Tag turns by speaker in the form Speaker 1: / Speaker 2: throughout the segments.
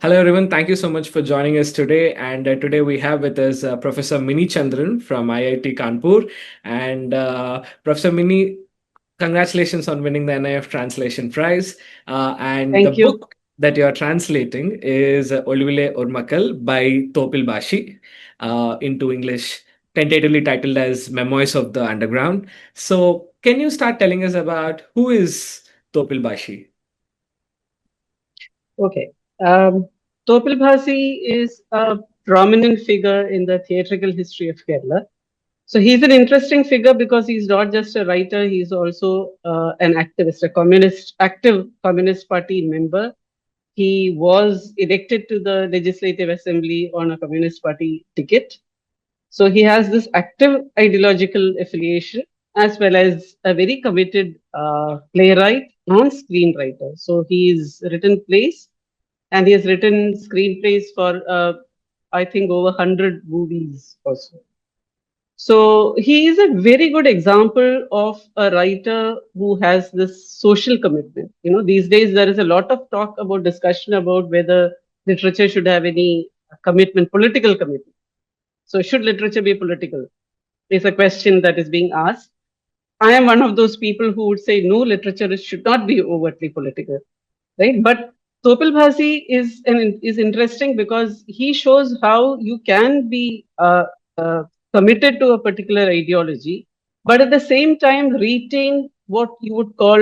Speaker 1: Hello, everyone. Thank you so much for joining us today. And today we have with us Professor Mini Chandran from IIT Kanpur. And Professor Mini, congratulations on winning the NIF Translation Prize. And the
Speaker 2: Thank you.
Speaker 1: book that you are translating is Olivile Ormakal by Thoppil Bhasi into English, tentatively titled as Memoirs of the Underground. So, can you start telling us about who is Thoppil Bhasi?
Speaker 2: Okay. Um, Thoppil Bhasi is a prominent figure in the theatrical history of Kerala. So he's an interesting figure because he's not just a writer, he's also an activist, active Communist Party member. He was elected to the Legislative Assembly on a Communist Party ticket. So he has this active ideological affiliation as well as a very committed playwright and screenwriter. So he's written plays and he has written screenplays for, I think, over 100 movies also. So he is a very good example of a writer who has this social commitment. You know, these days there is a lot of talk about discussion about whether literature should have any commitment, political commitment. So should literature be political? Is a question that is being asked. I am one of those people who would say no, literature should not be overtly political, right? But Topil Bhasi is interesting because he shows how you can be committed to a particular ideology, but at the same time retain what you would call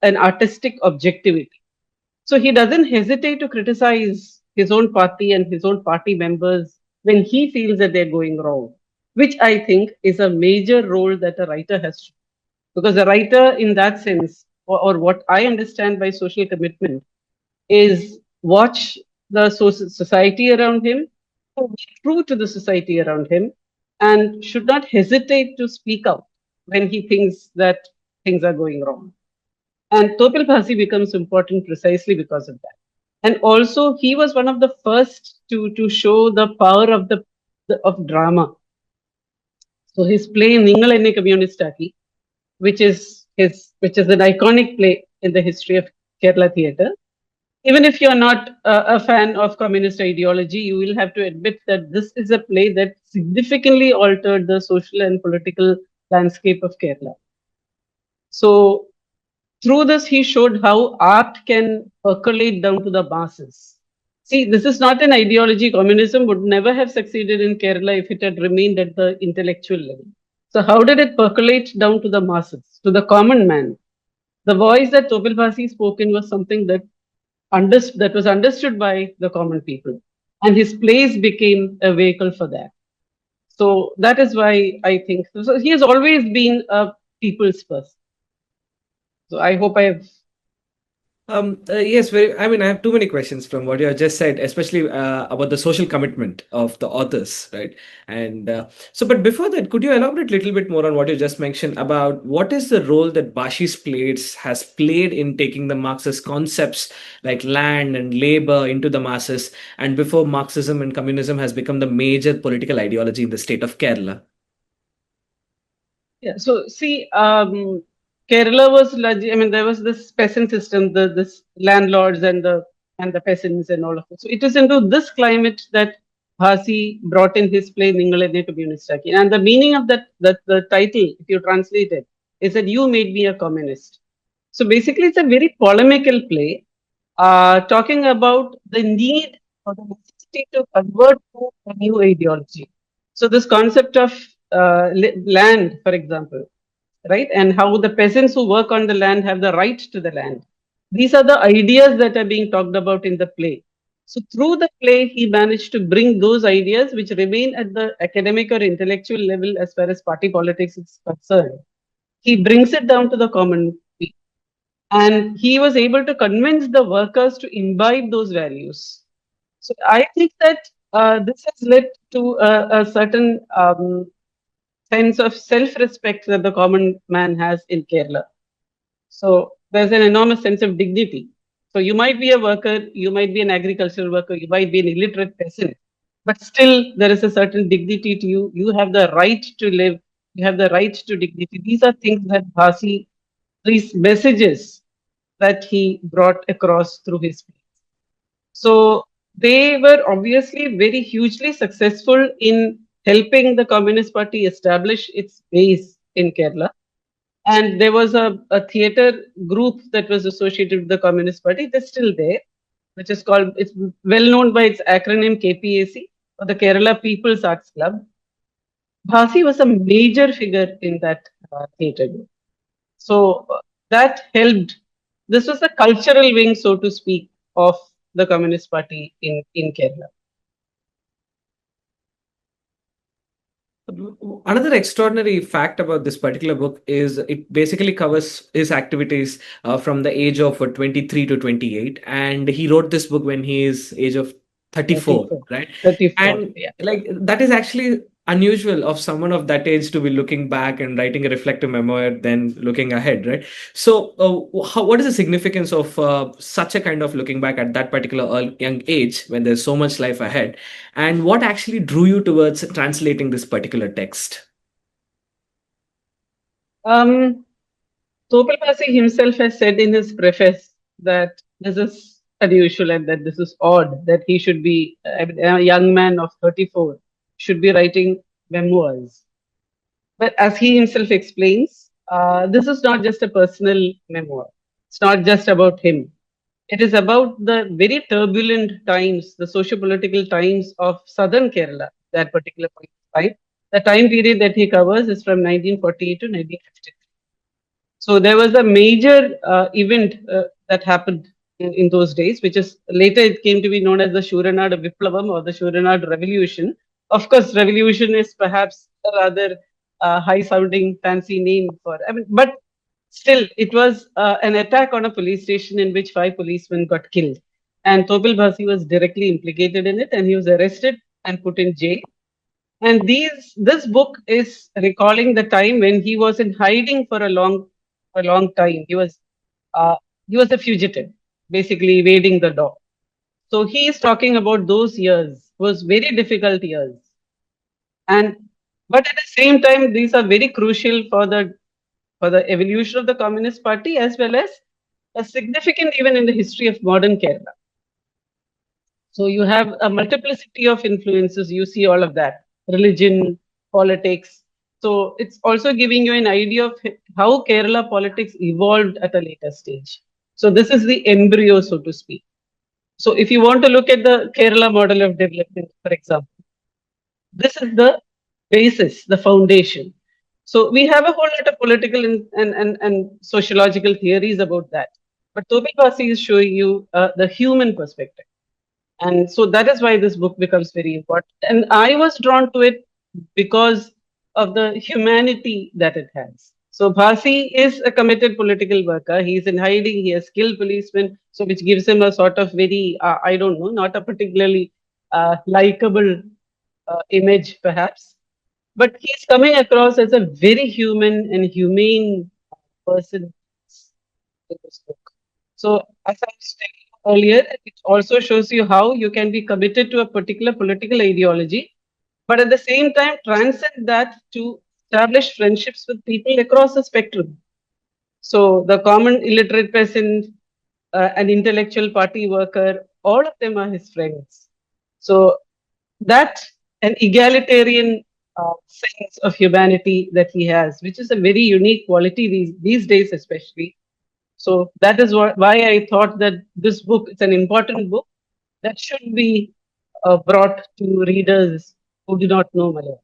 Speaker 2: an artistic objectivity. So he doesn't hesitate to criticize his own party and his own party members when he feels that they're going wrong, which I think is a major role that a writer has to. Because a writer, in that sense, or what I understand by social commitment, is watch the society around him, be true to the society around him, and should not hesitate to speak out when he thinks that things are going wrong. And Topil Bhasi becomes important precisely because of that. And also, he was one of the first to show the power of of drama. So his play Ningalenne Communistakki, which is an iconic play in the history of Kerala theatre. Even if you're not a fan of communist ideology, you will have to admit that this is a play that significantly altered the social and political landscape of Kerala. So through this, he showed how art can percolate down to the masses. See, this is not an ideology. Communism would never have succeeded in Kerala if it had remained at the intellectual level. So, how did it percolate down to the masses, to the common man? The voice that Topil Bhasi spoke in was something that was understood by the common people, and his plays became a vehicle for that. So that is why I think so. He has always been a people's person. So I hope I have.
Speaker 1: Yes, very. I mean, I have too many questions from what you have just said, especially about the social commitment of the authors, right? And but before that, could you elaborate a little bit more on what you just mentioned about what is the role that Bashi's plays has played in taking the Marxist concepts like land and labor into the masses, and before Marxism and communism has become the major political ideology in the state of Kerala?
Speaker 2: Yeah. So see, Kerala was I mean, there was this peasant system, this landlords and the peasants and all of it. So it is into this climate that Bhasi brought in his play Ningalenne Communistakki. And the meaning of that the title, if you translate it, is that you made me a communist. So basically, it's a very polemical play, talking about the need or the necessity to convert to a new ideology. So this concept of land, for example, right, and how the peasants who work on the land have the right to the land. These are the ideas that are being talked about in the play. So through the play, he managed to bring those ideas which remain at the academic or intellectual level as far as party politics is concerned. He brings it down to the common people. And he was able to convince the workers to imbibe those values. So I think that this has led to a certain sense of self-respect that the common man has in Kerala. So there's an enormous sense of dignity. So you might be a worker, you might be an agricultural worker, you might be an illiterate peasant, but still there is a certain dignity to you. You have the right to live. You have the right to dignity. These are things that Bhasi, these messages that he brought across through his plays. So they were obviously very hugely successful in helping the Communist Party establish its base in Kerala. And there was a theater group that was associated with the Communist Party. They're still there, which is called, it's well known by its acronym KPAC, or the Kerala People's Arts Club. Bhasi was a major figure in that theater group. So that helped. This was the cultural wing, so to speak, of the Communist Party in Kerala.
Speaker 1: Another extraordinary fact about this particular book is it basically covers his activities from the age of 23 to 28, and he wrote this book when he is age of 34,
Speaker 2: 34.
Speaker 1: right?
Speaker 2: 34.
Speaker 1: And
Speaker 2: Yeah.
Speaker 1: like that is actually unusual of someone of that age to be looking back and writing a reflective memoir, then looking ahead, right? So, what is the significance of such a kind of looking back at that particular young age when there's so much life ahead? And what actually drew you towards translating this particular text?
Speaker 2: Um, Thoppil Bhasi himself has said in his preface that this is unusual and that this is odd that he should be, a young man of 34 should be writing memoirs. But as he himself explains, this is not just a personal memoir. It's not just about him. It is about the very turbulent times, the socio-political times of southern Kerala, that particular point of time. The time period that he covers is from 1948 to 1953. So there was a major event that happened in those days, which is later it came to be known as the Sooranad Viplavam or the Sooranad Revolution. Of course, revolution is perhaps a rather high-sounding, fancy name for. I mean, but still, it was an attack on a police station in which 5 policemen got killed, and Thoppil Bhasi was directly implicated in it, and he was arrested and put in jail. And this book is recalling the time when he was in hiding for a long time. Uh, he was a fugitive, basically evading the law. So he is talking about those years, was very difficult years, and but at the same time, these are very crucial for the evolution of the Communist Party as well as a significant even in the history of modern Kerala. So you have a multiplicity of influences. You see all of that religion, politics. So it's also giving you an idea of how Kerala politics evolved at a later stage. So this is the embryo, so to speak. So if you want to look at the Kerala model of development, for example, this is the basis, the foundation. So we have a whole lot of political and sociological theories about that. But Toby Basi is showing you the human perspective. And so that is why this book becomes very important. And I was drawn to it because of the humanity that it has. So Bhasi is a committed political worker. He's in hiding. He has killed policemen, so which gives him a sort of very, I don't know, not a particularly likable image, perhaps. But he's coming across as a very human and humane person in this book. So, as I was telling you earlier, it also shows you how you can be committed to a particular political ideology, but at the same time transcend that to establish friendships with people across the spectrum. So, the common illiterate peasant, an intellectual party worker, all of them are his friends. So, that an egalitarian sense of humanity that he has, which is a very unique quality these days, especially. So that is why I thought that this book is an important book that should be brought to readers who do not know Malayalam.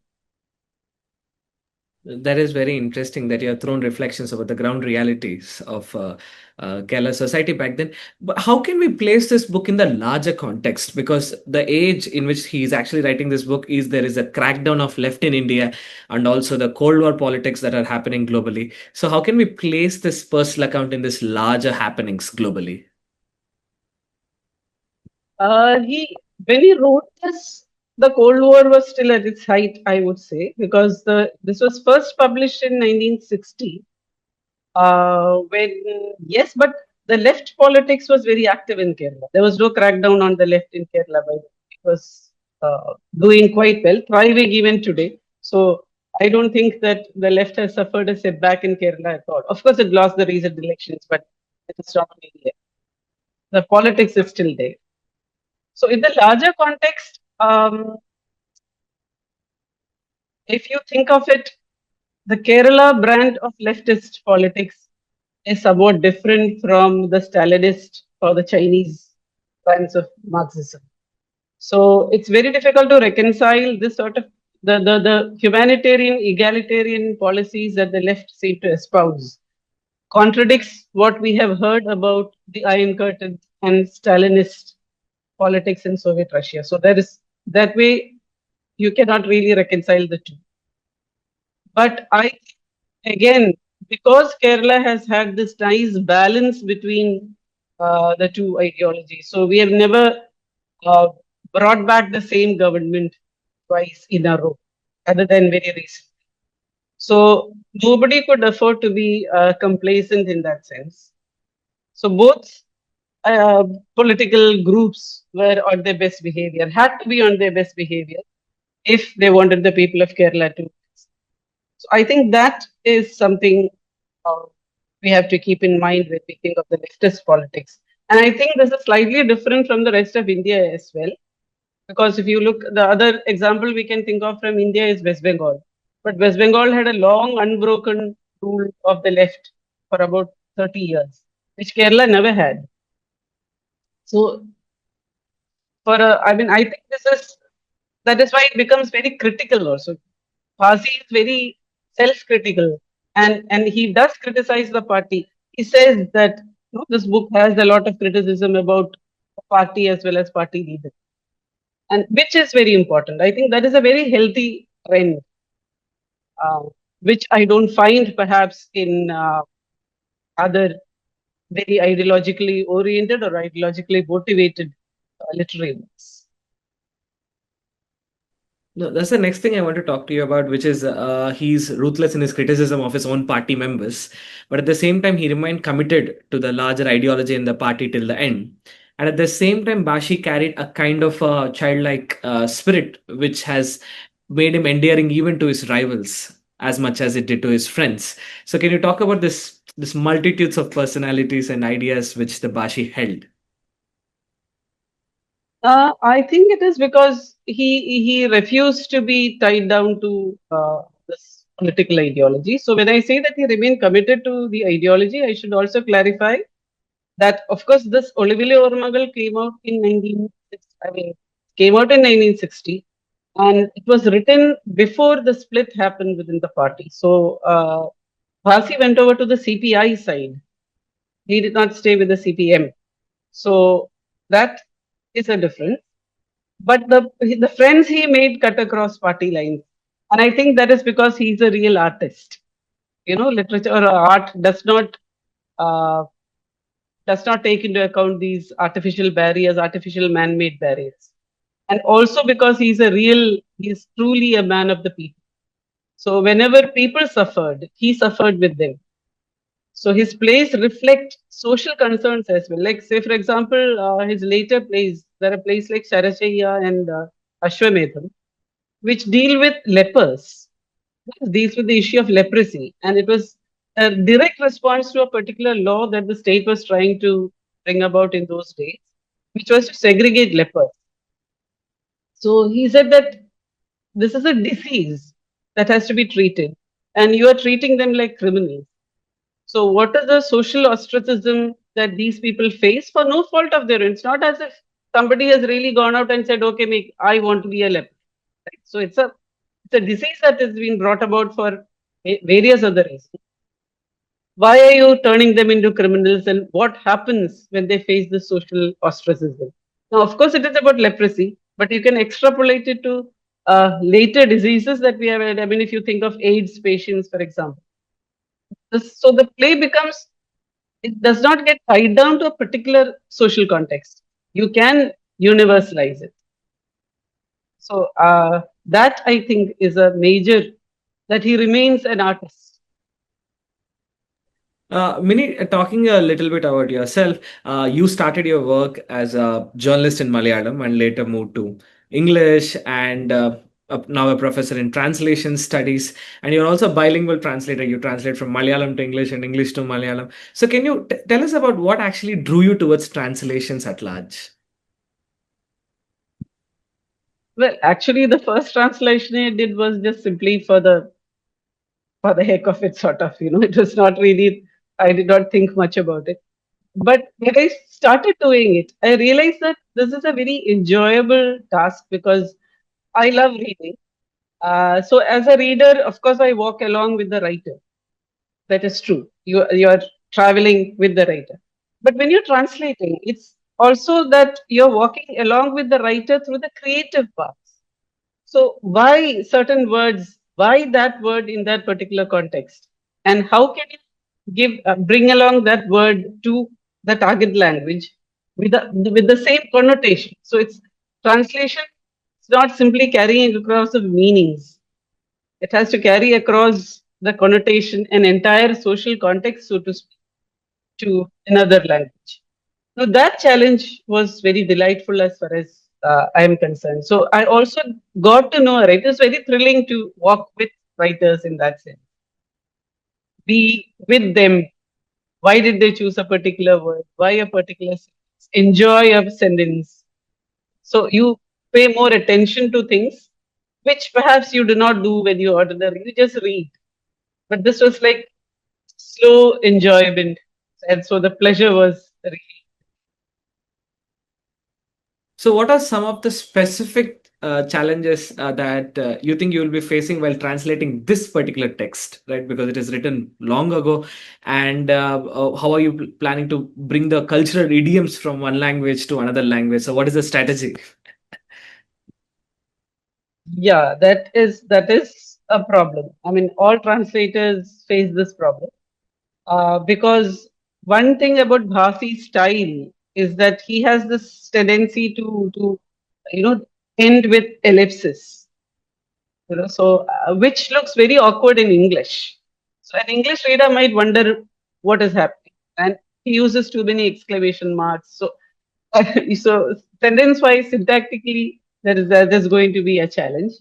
Speaker 1: That is very interesting that you have thrown reflections about the ground realities of Kerala society back then. But how can we place this book in the larger context? Because the age in which he is actually writing this book is there is a crackdown of left in India and also the Cold War politics that are happening globally. So how can we place this personal account in this larger happenings globally?
Speaker 2: He when he wrote this, the Cold War was still at its height, I would say, because this was first published in 1960. When yes, but the left politics was very active in Kerala. There was no crackdown on the left in Kerala, but it was doing quite well, thriving even today. So I don't think that the left has suffered a setback in Kerala at all. Of course, it lost the recent elections, but it is not really there. The politics is still there. So in the larger context, if you think of it, the Kerala brand of leftist politics is somewhat different from the Stalinist or the Chinese brands of Marxism. So it's very difficult to reconcile this sort of the humanitarian, egalitarian policies that the left seem to espouse contradicts what we have heard about the Iron Curtain and Stalinist politics in Soviet Russia. So there is that way you cannot really reconcile the two. But I again, because Kerala has had this nice balance between the two ideologies, so we have never uh, brought back the same government twice in a row, other than very recent. So nobody could afford to be complacent in that sense. So both uh, political groups were on their best behavior, had to be on their best behavior if they wanted the people of Kerala to. So I think that is something uh, we have to keep in mind when we think of the leftist politics. And I think this is slightly different from the rest of India as well. Because if you look, the other example we can think of from India is West Bengal. But West Bengal had a long, unbroken rule of the left for about 30 years, which Kerala never had. So, I mean, I think that is why it becomes very critical also. Bhasi is very self-critical, and he does criticize the party. He says that this book has a lot of criticism about the party as well as party leaders, and which is very important. I think that is a very healthy trend, uh, which I don't find perhaps in other very ideologically oriented or ideologically motivated literary books.
Speaker 1: No, that's the next thing I want to talk to you about, which is he's ruthless in his criticism of his own party members, but at the same time, he remained committed to the larger ideology in the party till the end. And at the same time, Bashi carried a kind of childlike spirit, which has made him endearing even to his rivals as much as it did to his friends. So, can you talk about this multitudes of personalities and ideas which the Bashi held?
Speaker 2: I think it is because he refused to be tied down to this political ideology. So when I say that he remained committed to the ideology, I should also clarify that of course this Olivile Ormakal came out in 1960. I mean, came out in 1960, and it was written before the split happened within the party. So Bhasi went over to the CPI side. He did not stay with the CPM. So that is a difference. But the friends he made cut across party lines, and I think that is because he's a real artist. Literature or art uh, does not take into account these artificial barriers, artificial man-made barriers, and also because he's truly a man of the people. So whenever people suffered, he suffered with them. So his plays reflect social concerns as well. Like, say, for example, his later plays, there are plays like Sharachayya and Ashwamedham, which deal with lepers, deals with the issue of leprosy. And it was a direct response to a particular law that the state was trying to bring about in those days, which was to segregate lepers. So he said that this is a disease that has to be treated, and you are treating them like criminals. So, what is the social ostracism that these people face for no fault of their own? It's not as if somebody has really gone out and said, "Okay, I want to be a leper." Right? So, it's a disease that has been brought about for various other reasons. Why are you turning them into criminals, and what happens when they face this social ostracism? Now, of course, it is about leprosy, but you can extrapolate it to later diseases that we have had. I mean, if you think of AIDS patients, for example. So the play becomes, it does not get tied down to a particular social context. You can universalize it. So that I think is a major, that he remains an artist.
Speaker 1: Mini, talking a little bit about yourself, you started your work as a journalist in Malayalam and later moved to English and now a professor in translation studies. And you're also a bilingual translator. You translate from Malayalam to English and English to Malayalam. So, can you tell us about what actually drew you towards translations at large?
Speaker 2: Well, actually, the first translation I did was just simply for the heck of it, sort of. It was not really. I did not think much about it. But when I started doing it, I realized that this is a very enjoyable task because I love reading. So as a reader, of course, I walk along with the writer. That is true. You are traveling with the writer. But when you're translating, it's also that you're walking along with the writer through the creative parts. So why certain words? Why that word in that particular context? And how can you bring along that word to the target language with the same connotation? So it's translation. It's not simply carrying across of meanings. It has to carry across the connotation and entire social context, so to speak, to another language. So that challenge was very delightful as far as I am concerned. So I also got to know writers. It was very thrilling to walk with writers in that sense, be with them. Why did they choose a particular word? Why a particular sentence? Enjoy a sentence. So you pay more attention to things which perhaps you do not do when you ordinarily you just read. But this was like slow enjoyment, and so the pleasure was really.
Speaker 1: So, what are some of the specific challenges that you think you will be facing while translating this particular text, right? Because it is written long ago, and how are you planning to bring the cultural idioms from one language to another language? So, what is the strategy?
Speaker 2: Yeah, that is a problem. I mean, all translators face this problem because one thing about Bhasi's style is that he has this tendency to you know end with ellipses. So which looks very awkward in English. So an English reader might wonder what is happening, and he uses too many exclamation marks. So sentence wise, syntactically, there's going to be a challenge.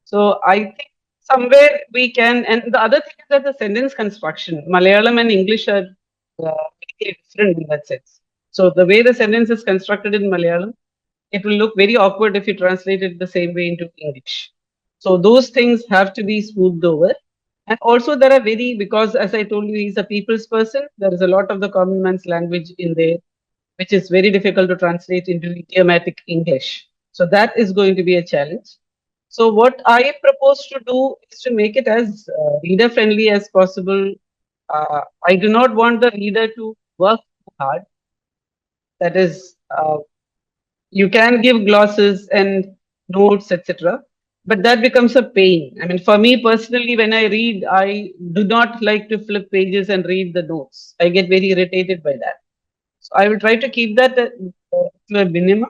Speaker 2: So I think somewhere we can, and the other thing is that the sentence construction, Malayalam and English are very different in that sense. So the way the sentence is constructed in Malayalam, it will look very awkward if you translate it the same way into English. So those things have to be smoothed over. And also there are because as I told you, he's a people's person, there is a lot of the common man's language in there, which is very difficult to translate into idiomatic English. So that is going to be a challenge. So what I propose to do is to make it as reader friendly as possible. I do not want the reader to work too hard. That is, you can give glosses and notes, etc. But that becomes a pain. I mean, for me personally, when I read, I do not like to flip pages and read the notes. I get very irritated by that. So I will try to keep that to a minimum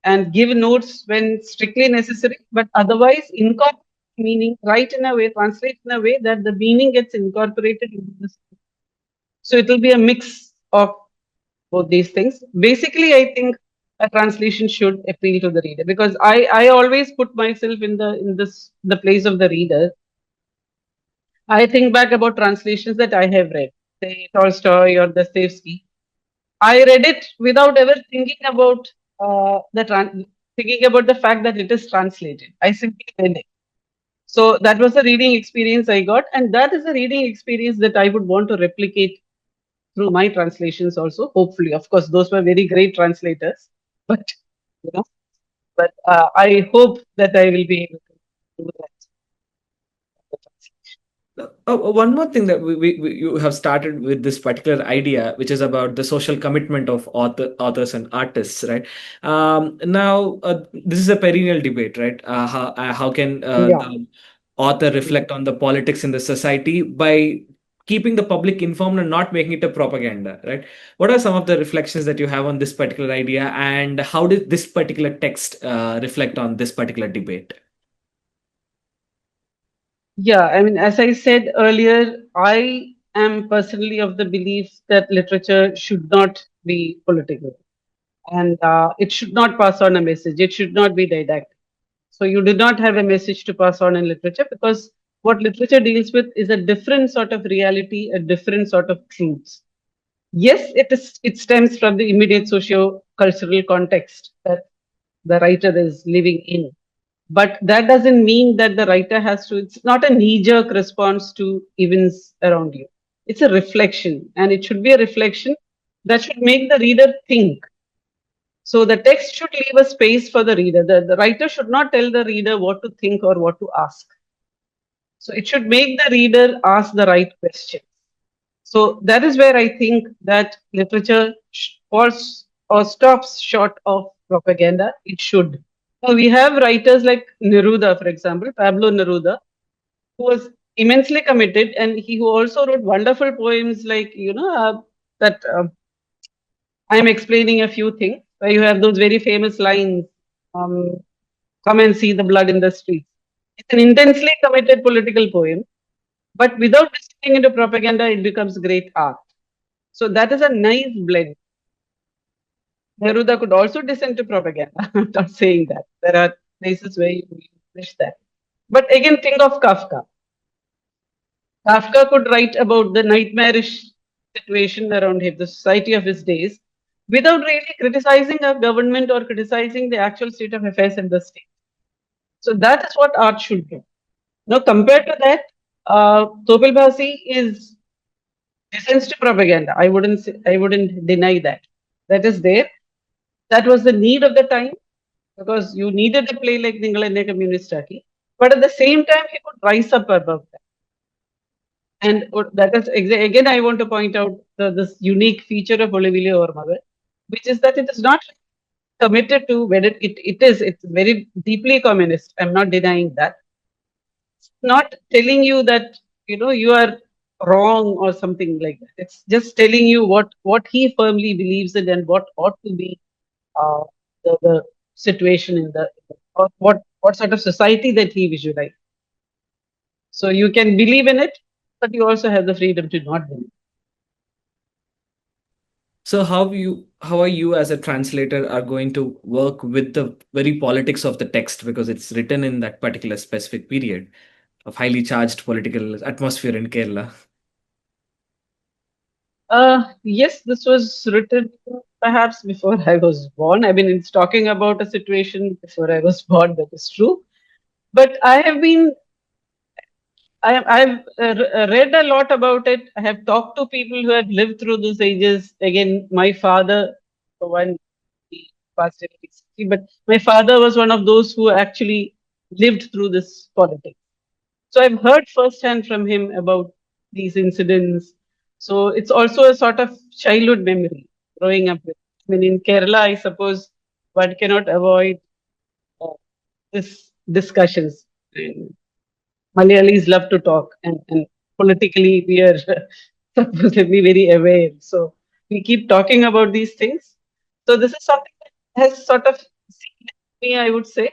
Speaker 2: and give notes when strictly necessary, but otherwise incorporate meaning, write in a way, translate in a way that the meaning gets incorporated into this. So it will be a mix of both these things. Basically, I think a translation should appeal to the reader because I always put myself in the place of the reader. I think back about translations that I have read, say Tolstoy or Dostoevsky. I read it without ever thinking about the fact that it is translated. I simply read it. So that was the reading experience I got, and that is a reading experience that I would want to replicate through my translations also. Hopefully, of course, those were very great translators, but you know, but I hope that I will be able to do that.
Speaker 1: One more thing that you have started with this particular idea, which is about the social commitment of authors and artists, right? Now, this is a perennial debate, right? How can
Speaker 2: Yeah.
Speaker 1: the author reflect on the politics in the society by keeping the public informed and not making it a propaganda, right? What are some of the reflections that you have on this particular idea, and how did this particular text reflect on this particular debate?
Speaker 2: Yeah, I mean, as I said earlier, I am personally of the belief that literature should not be political and it should not pass on a message. It should not be didactic. So you do not have a message to pass on in literature because what literature deals with is a different sort of reality, a different sort of truths. Yes, it stems from the immediate socio-cultural context that the writer is living in. But that doesn't mean that the writer has to, it's not a knee jerk response to events around you. It's a reflection, and it should be a reflection that should make the reader think. So the text should leave a space for the reader. The writer should not tell the reader what to think or what to ask. So it should make the reader ask the right questions. So that is where I think that literature falls or stops short of propaganda. It should. Now we have writers like Neruda, for example, Pablo Neruda, who was immensely committed, and he who also wrote wonderful poems like that I am explaining a few things. Where you have those very famous lines, um, "Come and see the blood in the streets." It's an intensely committed political poem, but without descending into propaganda, it becomes great art. So that is a nice blend. Neruda could also descend to propaganda. I'm not saying that. There are places where you wish that. But again, think of Kafka. Kafka could write about the nightmarish situation around him, the society of his days, without really criticizing a government or criticizing the actual state of affairs in the state. So that is what art should do. Now, compared to that, Thoppil Bhasi is descends to propaganda. I wouldn't deny that. That is there. That was the need of the time because you needed a play like Ningalenne Communistakki. But at the same time, he could rise up above that. And that is again, I want to point out this unique feature of Olivile Ormakal, which is that it is not committed to whether it's very deeply communist. I'm not denying that. It's not telling you that you are wrong or something like that. It's just telling you what he firmly believes in and what ought to be uh, the situation in the or what sort of society that he visualized. So you can believe in it, but you also have the freedom to not believe.
Speaker 1: So how are you as a translator are going to work with the very politics of the text because it's written in that particular specific period of highly charged political atmosphere in Kerala?
Speaker 2: Yes, this was written perhaps before I was born. I mean, it's talking about a situation before I was born. That is true. But I've read a lot about it. I have talked to people who have lived through those ages. Again, my father, for one, he passed away recently, but my father was one of those who actually lived through this politics. So I've heard firsthand from him about these incidents. So it's also a sort of childhood memory growing up with. I mean, in Kerala, I suppose one cannot avoid uh, this discussions. And Malayalis love to talk, and politically we are supposedly very aware. So we keep talking about these things. So this is something that has sort of seeded me, I would say.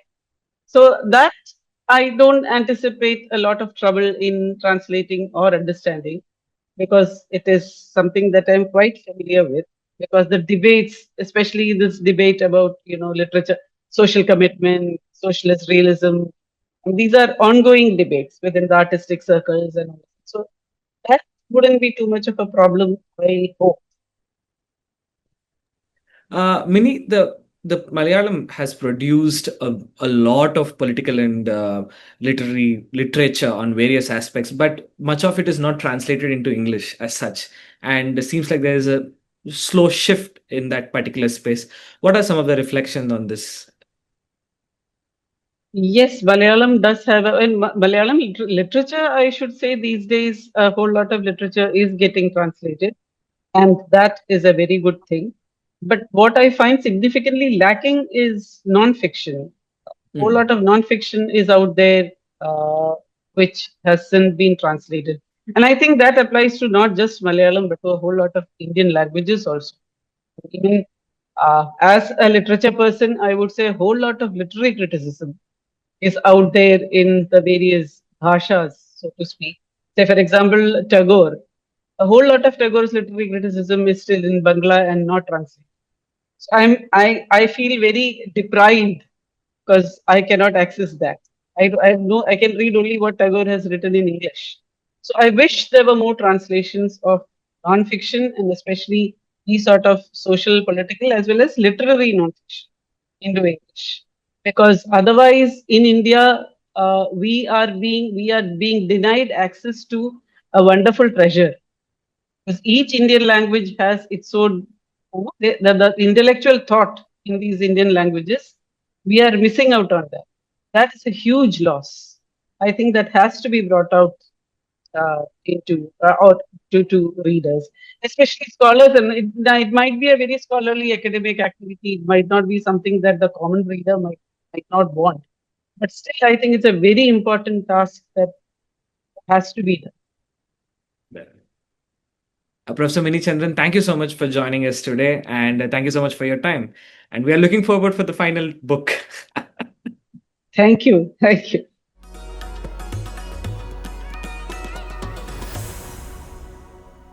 Speaker 2: So that I don't anticipate a lot of trouble in translating or understanding because it is something that I'm quite familiar with. Because the debates, especially this debate about literature, social commitment, socialist realism, and these are ongoing debates within the artistic circles and all. So that wouldn't be too much of a problem, I hope.
Speaker 1: Mini, the Malayalam has produced a lot of political and literary literature on various aspects, but much of it is not translated into English as such. And it seems like there is a slow shift in that particular space. What are some of the reflections on this?
Speaker 2: Yes, Malayalam does have in Malayalam literature, I should say these days a whole lot of literature is getting translated, and that is a very good thing. But what I find significantly lacking is non-fiction. A whole
Speaker 1: Mm.
Speaker 2: lot of non-fiction is out there, uh, which hasn't been translated. And I think that applies to not just Malayalam, but to a whole lot of Indian languages also. Even as a literature person, I would say a whole lot of literary criticism is out there in the various bhashas, so to speak. Say, for example, Tagore. A whole lot of Tagore's literary criticism is still in Bangla and not translated. So I feel very deprived because I cannot access that. I know I can read only what Tagore has written in English. So I wish there were more translations of non-fiction and especially these sort of social, political, as well as literary non-fiction into English. because otherwise in India we are being denied access to a wonderful treasure. Because each Indian language has its own the intellectual thought in these Indian languages. We are missing out on that. That is a huge loss. I think that has to be brought out into or to readers, especially scholars. And it might be a very scholarly academic activity. It might not be something that the common reader might not want. But still, I think it's a very important task that has to be done.
Speaker 1: Professor Mini Chandran, thank you so much for joining us today, and thank you so much for your time. And we are looking forward for the final book.
Speaker 2: Thank you. Thank you.